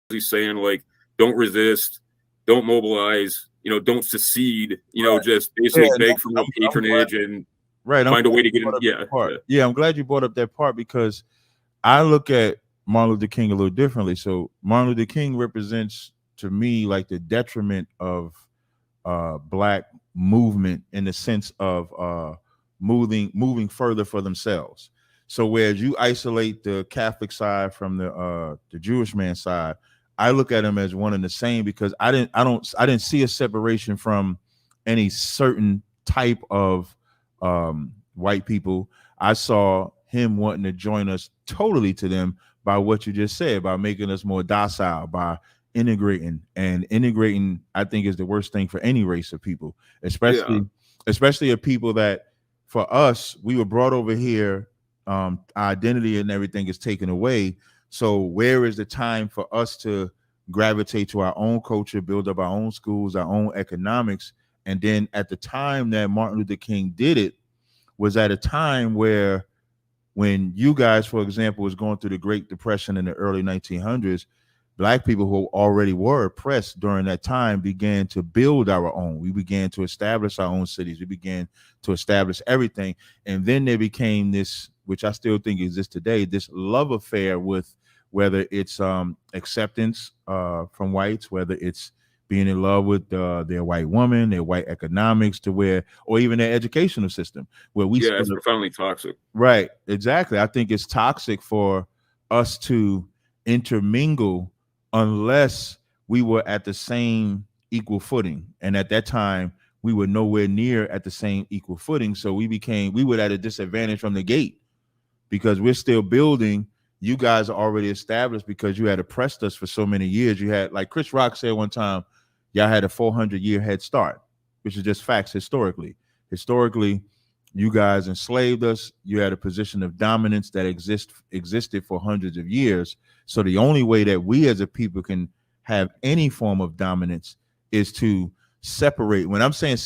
he's saying, like, don't resist, don't mobilize, don't secede, Right. just Yeah, basically and beg for more I'm glad. patronage and Right. I'm find a glad way to you get brought in. up Yeah, that part. yeah, Yeah, I'm glad you brought up that part because I look at Martin Luther King a little differently. So Martin Luther King represents to me like the detriment of black movement in the sense of moving further for themselves. So whereas you isolate the Catholic side from the Jewish man side, I look at them as one and the same because I didn't see a separation from any certain type of white people. I saw him wanting to join us totally to them by what you just said, by making us more docile, by integrating. I think is the worst thing for any race of people, yeah, especially of people that for us we were brought over here. Our identity and everything is taken away. So where is the time for us to gravitate to our own culture, build up our own schools, our own economics? And then at the time that Martin Luther King did it was at a time where when you guys, for example, was going through the Great Depression in the early 1900s, black people who already were oppressed during that time began to build our own. We began to establish our own cities. We began to establish everything. And then there became this, which I still think exists today, this love affair with whether it's acceptance from whites, whether it's being in love with their white woman, their white economics, to where, or even their educational system, where we yeah. It's spend profoundly toxic. right, exactly. I think it's toxic for us to intermingle unless we were at the same equal footing. And at that time, we were nowhere near at the same equal footing. So we were at a disadvantage from the gate because we're still building. You guys are already established because you had oppressed us for so many years. You had, like Chris Rock said one time, y'all had a 400-year head start, which is just facts historically. Historically, you guys enslaved us. You had a position of dominance that existed for hundreds of years. So the only way that we as a people can have any form of dominance is to separate. When I'm saying